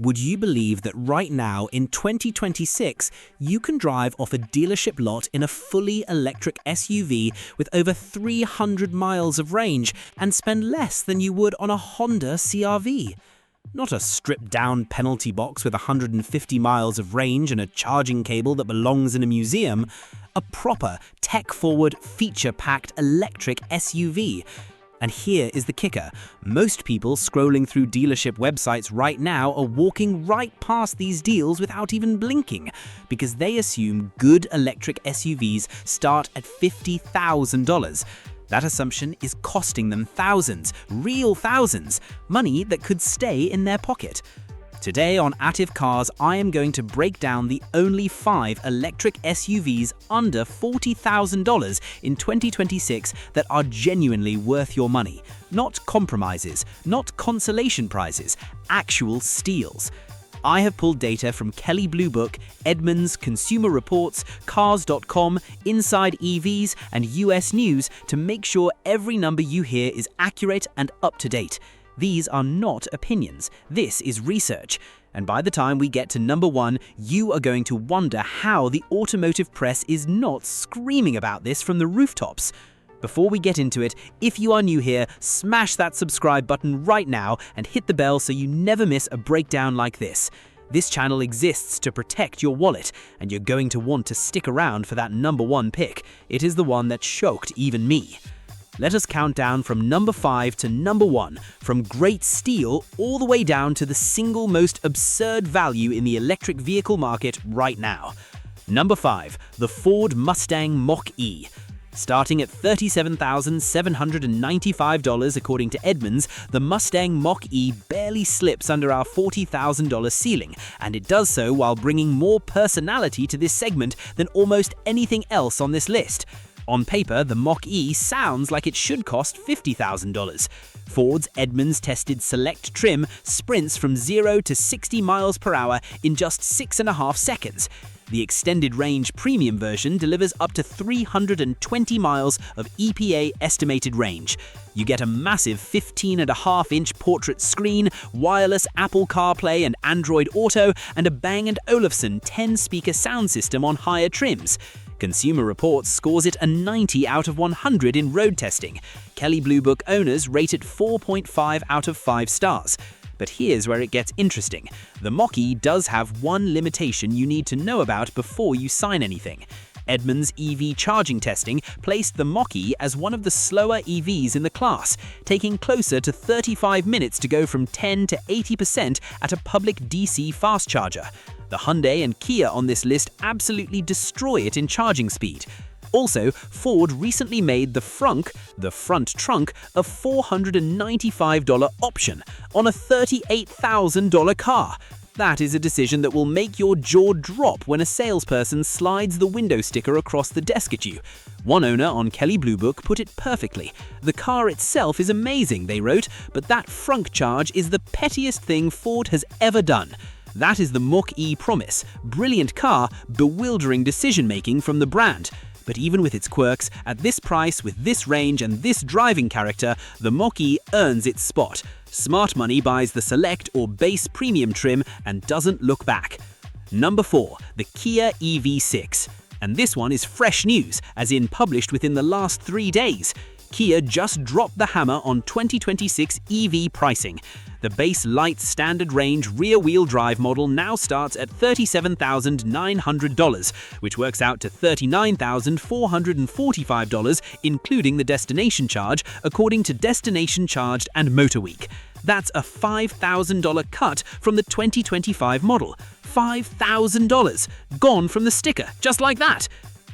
Would you believe that right now, in 2026, you can drive off a dealership lot in a fully electric SUV with over 300 miles of range and spend less than you would on a Honda CR-V? Not a stripped-down penalty box with 150 miles of range and a charging cable that belongs in a museum. A proper, tech-forward, feature-packed electric SUV. And here is the kicker. Most people scrolling through dealership websites right now are walking right past these deals without even blinking, because they assume good electric SUVs start at $50,000. That assumption is costing them thousands, real thousands, money that could stay in their pocket. Today on Attiv Cars, I am going to break down the only 5 electric SUVs under $40,000 in 2026 that are genuinely worth your money. Not compromises, not consolation prizes, actual steals. I have pulled data from Kelley Blue Book, Edmunds, Consumer Reports, Cars.com, Inside EVs, and US News to make sure every number you hear is accurate and up to date. These are not opinions, this is research. And by the time we get to number 1, you are going to wonder how the automotive press is not screaming about this from the rooftops. Before we get into it, if you are new here, smash that subscribe button right now and hit the bell so you never miss a breakdown like this. This channel exists to protect your wallet, and you're going to want to stick around for that number 1 pick. It is the one that shocked even me. Let us count down from number 5 to number 1, from great steal all the way down to the single most absurd value in the electric vehicle market right now. Number 5, the Ford Mustang Mach-E. Starting at $37,795 according to Edmunds, the Mustang Mach-E barely slips under our $40,000 ceiling, and it does so while bringing more personality to this segment than almost anything else on this list. On paper, the Mach-E sounds like it should cost $50,000. Ford's Edmunds tested select trim sprints from 0 to 60 miles per hour in just 6.5 seconds. The extended range premium version delivers up to 320 miles of EPA estimated range. You get a massive 15.5-inch portrait screen, wireless Apple CarPlay and Android Auto, and a Bang & Olufsen 10-speaker sound system on higher trims. Consumer Reports scores it a 90 out of 100 in road testing. Kelley Blue Book owners rate it 4.5 out of 5 stars. But here's where it gets interesting. The Mach-E does have one limitation you need to know about before you sign anything. Edmunds EV charging testing placed the Mach-E as one of the slower EVs in the class, taking closer to 35 minutes to go from 10 to 80% at a public DC fast charger. The Hyundai and Kia on this list absolutely destroy it in charging speed. Also, Ford recently made the front trunk, a $495 option on a $38,000 car. That is a decision that will make your jaw drop when a salesperson slides the window sticker across the desk at you. One owner on Kelley Blue Book put it perfectly. The car itself is amazing, they wrote, but that front charge is the pettiest thing Ford has ever done. That is the Mach-E promise. Brilliant car, bewildering decision-making from the brand. But even with its quirks, at this price, with this range and this driving character, the Mach-E earns its spot. Smart money buys the select or base premium trim and doesn't look back. Number 4, the Kia EV6. And this one is fresh news, as in published within the last 3 days. Kia just dropped the hammer on 2026 EV pricing. The base light standard range rear-wheel drive model now starts at $37,900, which works out to $39,445, including the destination charge, according to Destination Charged and Motor Week. That's a $5,000 cut from the 2025 model. $5,000 gone from the sticker, just like that.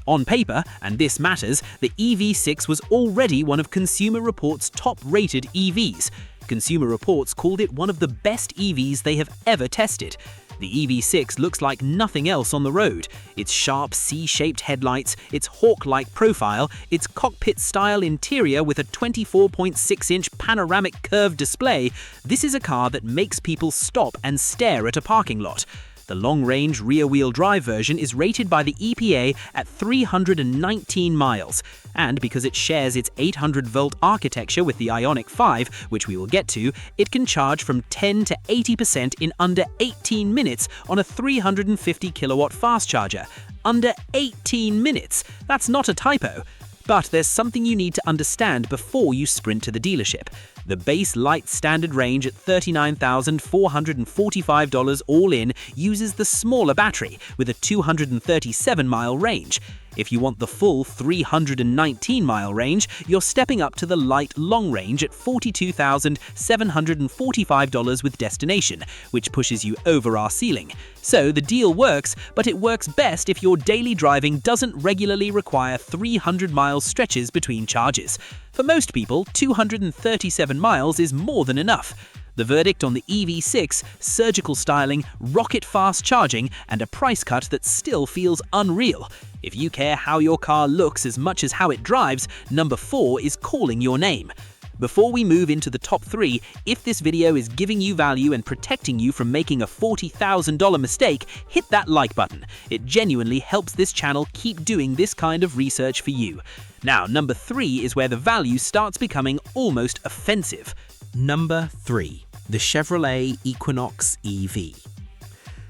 On paper, and this matters, the EV6 was already one of Consumer Reports' top-rated EVs. Consumer Reports called it one of the best EVs they have ever tested. The EV6 looks like nothing else on the road. Its sharp C-shaped headlights, its hawk-like profile, its cockpit-style interior with a 24.6-inch panoramic curved display, this is a car that makes people stop and stare at a parking lot. The long-range rear-wheel drive version is rated by the EPA at 319 miles. And because it shares its 800-volt architecture with the Ioniq 5, which we will get to, it can charge from 10 to 80% in under 18 minutes on a 350-kilowatt fast charger. Under 18 minutes! That's not a typo. But there's something you need to understand before you sprint to the dealership. The base light standard range at $39,445 all in uses the smaller battery with a 237-mile range. If you want the full 319-mile range, you're stepping up to the light long range at $42,745 with destination, which pushes you over our ceiling. So the deal works, but it works best if your daily driving doesn't regularly require 300-mile stretches between charges. For most people, 237 miles is more than enough. The verdict on the EV6, surgical styling, rocket-fast charging, and a price cut that still feels unreal. If you care how your car looks as much as how it drives, number 4 is calling your name. Before we move into the top 3, if this video is giving you value and protecting you from making a $40,000 mistake, hit that like button. It genuinely helps this channel keep doing this kind of research for you. Now, number 3 is where the value starts becoming almost offensive. Number 3. The Chevrolet Equinox EV.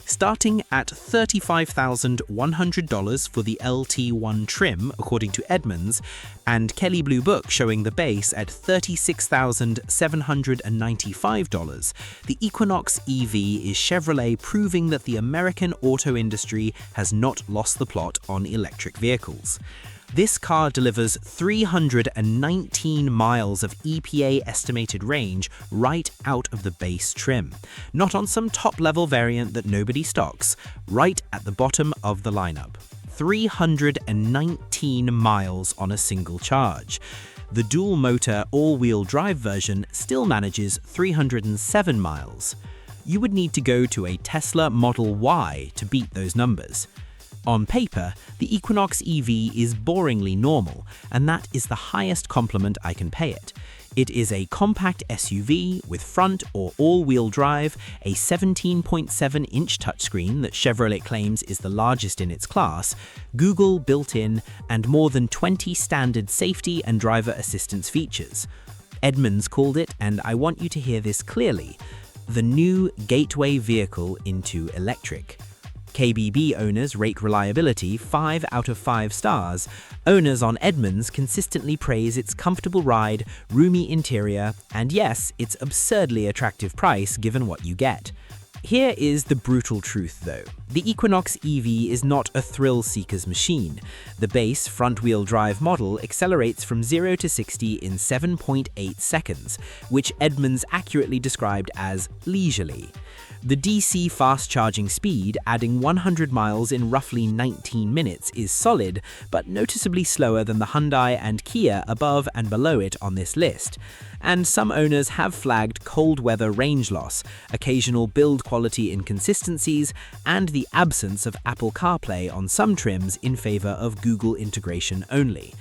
Starting at $35,100 for the LT1 trim, according to Edmunds, and Kelley Blue Book showing the base at $36,795, the Equinox EV is Chevrolet proving that the American auto industry has not lost the plot on electric vehicles. This car delivers 319 miles of EPA estimated range right out of the base trim, not on some top-level variant that nobody stocks, right at the bottom of the lineup. 319 miles on a single charge. The dual-motor all-wheel drive version still manages 307 miles. You would need to go to a Tesla Model Y to beat those numbers. On paper, the Equinox EV is boringly normal, and that is the highest compliment I can pay it. It is a compact SUV with front or all-wheel drive, a 17.7-inch touchscreen that Chevrolet claims is the largest in its class, Google built-in, and more than 20 standard safety and driver assistance features. Edmunds called it, and I want you to hear this clearly, the new gateway vehicle into electric. KBB owners rate reliability 5 out of 5 stars. Owners on Edmunds consistently praise its comfortable ride, roomy interior, and yes, its absurdly attractive price given what you get. Here is the brutal truth though. The Equinox EV is not a thrill-seeker's machine. The base front-wheel drive model accelerates from 0 to 60 in 7.8 seconds, which Edmunds accurately described as leisurely. The DC fast charging speed, adding 100 miles in roughly 19 minutes, is solid, but noticeably slower than the Hyundai and Kia above and below it on this list. And some owners have flagged cold weather range loss, occasional build quality inconsistencies, and the absence of Apple CarPlay on some trims in favor of Google integration only.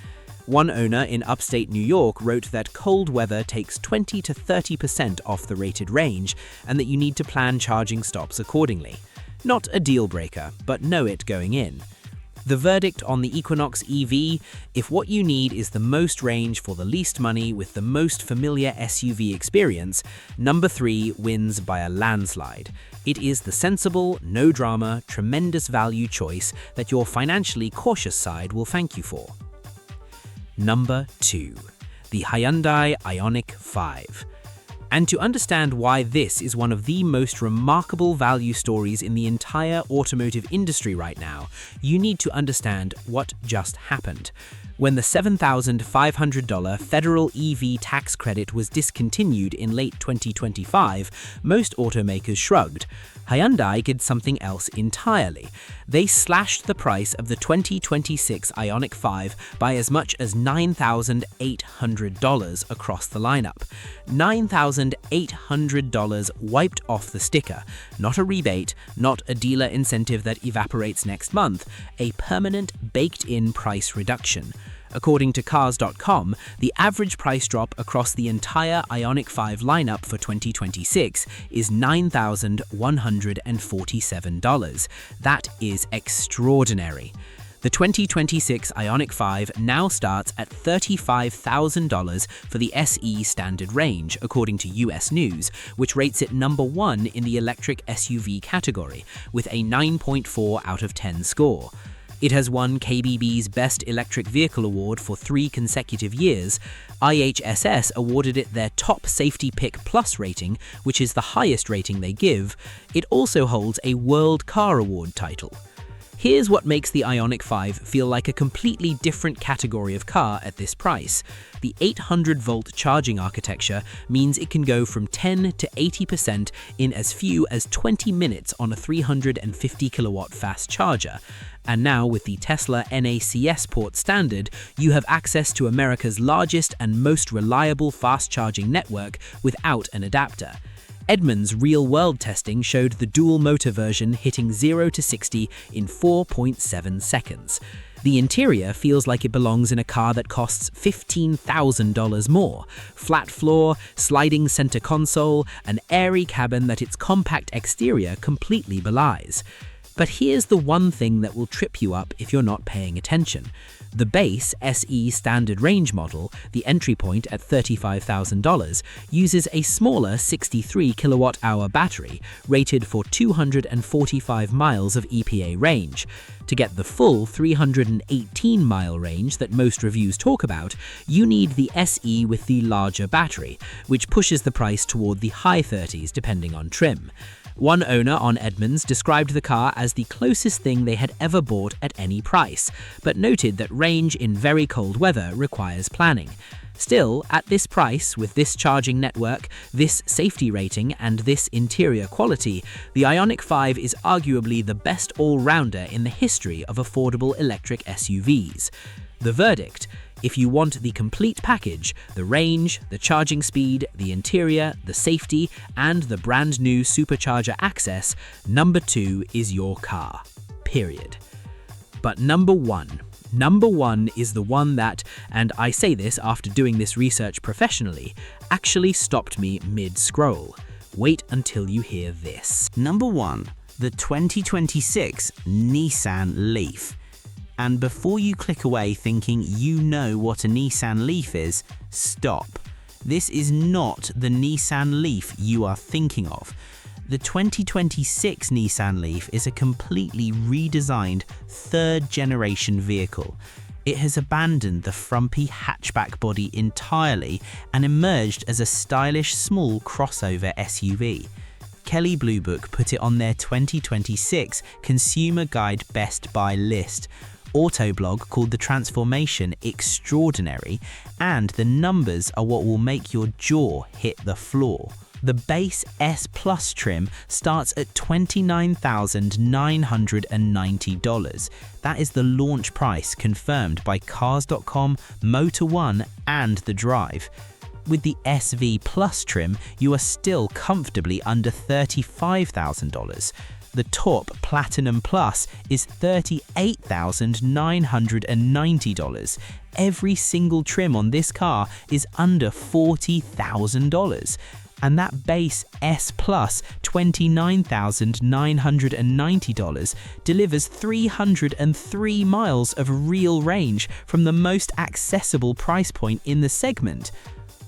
One owner in upstate New York wrote that cold weather takes 20 to 30% off the rated range and that you need to plan charging stops accordingly. Not a deal breaker, but know it going in. The verdict on the Equinox EV: if what you need is the most range for the least money with the most familiar SUV experience, number 3 wins by a landslide. It is the sensible, no-drama, tremendous value choice that your financially cautious side will thank you for. Number 2. The Hyundai Ioniq 5. And to understand why this is one of the most remarkable value stories in the entire automotive industry right now, you need to understand what just happened. When the $7,500 federal EV tax credit was discontinued in late 2025, most automakers shrugged. Hyundai did something else entirely. They slashed the price of the 2026 Ioniq 5 by as much as $9,800 across the lineup. $9,800 wiped off the sticker. Not a rebate, not a dealer incentive that evaporates next month, a permanent baked-in price reduction. According to Cars.com, the average price drop across the entire Ioniq 5 lineup for 2026 is $9,147. That is extraordinary. The 2026 Ioniq 5 now starts at $35,000 for the SE standard range, according to US News, which rates it number 1 in the electric SUV category, with a 9.4 out of 10 score. It has won KBB's Best Electric Vehicle Award for 3 consecutive years. IHSS awarded it their Top Safety Pick Plus rating, which is the highest rating they give. It also holds a World Car Award title. Here's what makes the Ioniq 5 feel like a completely different category of car at this price. The 800-volt charging architecture means it can go from 10 to 80% in as few as 20 minutes on a 350-kilowatt fast charger. And now, with the Tesla NACS port standard, you have access to America's largest and most reliable fast-charging network without an adapter. Edmunds' real-world testing showed the dual-motor version hitting 0 to 60 in 4.7 seconds. The interior feels like it belongs in a car that costs $15,000 more. Flat floor, sliding center console, an airy cabin that its compact exterior completely belies. But here's the one thing that will trip you up if you're not paying attention. The base SE standard range model, the entry point at $35,000, uses a smaller 63 kilowatt-hour battery rated for 245 miles of EPA range. To get the full 318-mile range that most reviews talk about, you need the SE with the larger battery, which pushes the price toward the high 30s depending on trim. One owner on Edmunds described the car as the closest thing they had ever bought at any price, but noted that range in very cold weather requires planning. Still, at this price, with this charging network, this safety rating, and this interior quality, the Ioniq 5 is arguably the best all-rounder in the history of affordable electric SUVs. The verdict: if you want the complete package, the range, the charging speed, the interior, the safety, and the brand new supercharger access, number 2 is your car. Period. But number one is the one that, and I say this after doing this research professionally, actually stopped me mid-scroll. Wait until you hear this. Number 1, the 2026 Nissan Leaf. And before you click away thinking you know what a Nissan Leaf is, stop. This is not the Nissan Leaf you are thinking of. The 2026 Nissan Leaf is a completely redesigned third-generation vehicle. It has abandoned the frumpy hatchback body entirely and emerged as a stylish small crossover SUV. Kelley Blue Book put it on their 2026 Consumer Guide Best Buy list. Autoblog called the transformation extraordinary, and the numbers are what will make your jaw hit the floor. The base S Plus trim starts at $29,990. That is the launch price confirmed by Cars.com, Motor One, and The Drive. With the SV Plus trim, you are still comfortably under $35,000. The top Platinum Plus is $38,990. Every single trim on this car is under $40,000. And that base S Plus $29,990 delivers 303 miles of real range from the most accessible price point in the segment.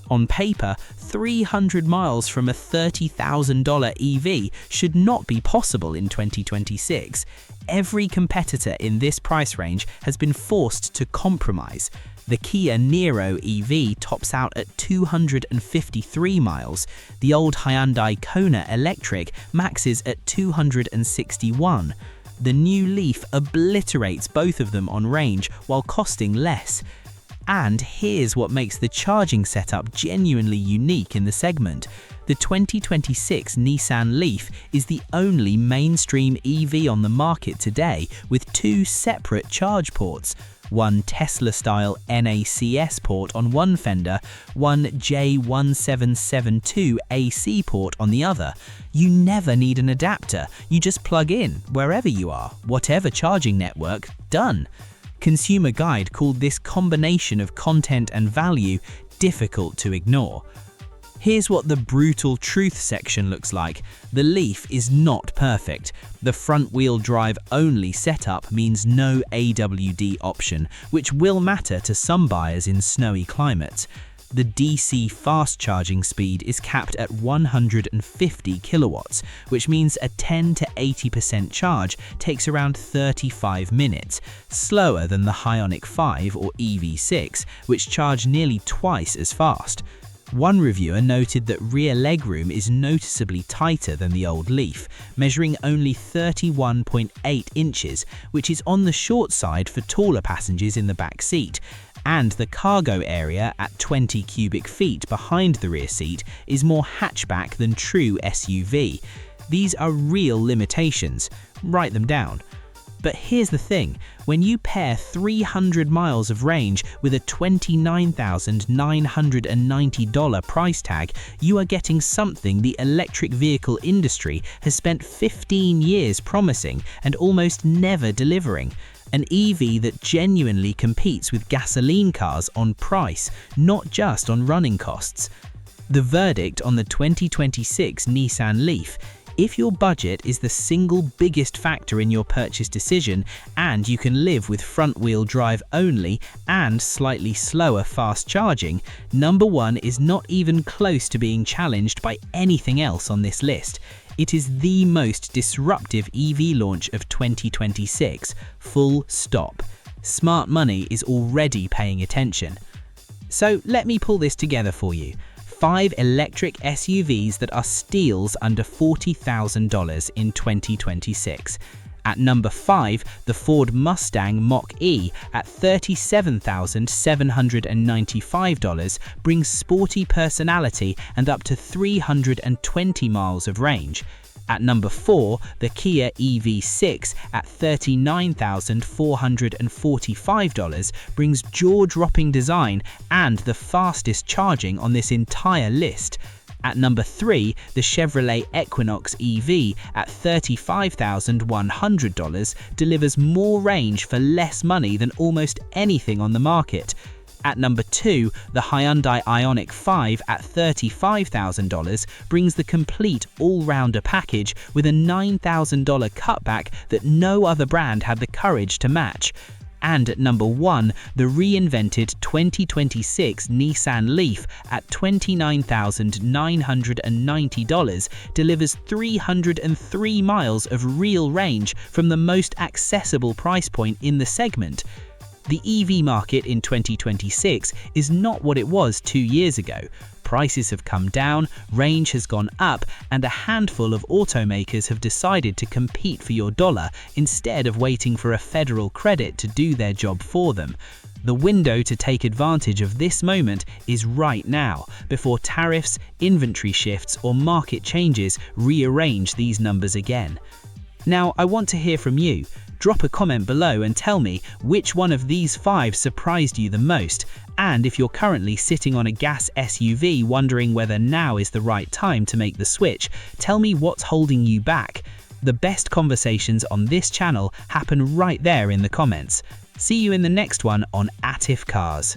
On paper, 300 miles from a $30,000 EV should not be possible in 2026. Every competitor in this price range has been forced to compromise. The Kia Niro EV tops out at 253 miles. The old Hyundai Kona Electric maxes at 261. The new Leaf obliterates both of them on range while costing less. And here's what makes the charging setup genuinely unique in the segment. The 2026 Nissan Leaf is the only mainstream EV on the market today with 2 separate charge ports. One Tesla-style NACS port on one fender, one J1772 AC port on the other. You never need an adapter, you just plug in, wherever you are, whatever charging network, done. Consumer Guide called this combination of content and value difficult to ignore. Here's what the brutal truth section looks like. The Leaf is not perfect. The front-wheel drive only setup means no AWD option, which will matter to some buyers in snowy climates. The DC fast charging speed is capped at 150 kilowatts, which means a 10 to 80% charge takes around 35 minutes, slower than the Ioniq 5 or EV6, which charge nearly twice as fast. One reviewer noted that rear legroom is noticeably tighter than the old Leaf, measuring only 31.8 inches, which is on the short side for taller passengers in the back seat, and the cargo area at 20 cubic feet behind the rear seat is more hatchback than true SUV. These are real limitations. Write them down. But here's the thing, when you pair 300 miles of range with a $29,990 price tag, you are getting something the electric vehicle industry has spent 15 years promising and almost never delivering. An EV that genuinely competes with gasoline cars on price, not just on running costs. The verdict on the 2026 Nissan Leaf: if your budget is the single biggest factor in your purchase decision and you can live with front-wheel drive only and slightly slower fast charging, number one is not even close to being challenged by anything else on this list. It is the most disruptive EV launch of 2026, full stop. Smart money is already paying attention. So let me pull this together for you. 5 electric SUVs that are steals under $40,000 in 2026. At number 5, the Ford Mustang Mach-E at $37,795 brings sporty personality and up to 320 miles of range. At number 4, the Kia EV6 at $39,445 brings jaw-dropping design and the fastest charging on this entire list. At number 3, the Chevrolet Equinox EV at $35,100 delivers more range for less money than almost anything on the market. At number 2, the Hyundai Ioniq 5 at $35,000 brings the complete all-rounder package with a $9,000 cutback that no other brand had the courage to match. And at number 1, the reinvented 2026 Nissan Leaf at $29,990 delivers 303 miles of real range from the most accessible price point in the segment. The EV market in 2026 is not what it was 2 years ago. Prices have come down, range has gone up, and a handful of automakers have decided to compete for your dollar instead of waiting for a federal credit to do their job for them. The window to take advantage of this moment is right now, before tariffs, inventory shifts, or market changes rearrange these numbers again. Now, I want to hear from you. Drop a comment below and tell me which one of these 5 surprised you the most, and if you're currently sitting on a gas SUV wondering whether now is the right time to make the switch, tell me what's holding you back. The best conversations on this channel happen right there in the comments. See you in the next one on Atif Cars.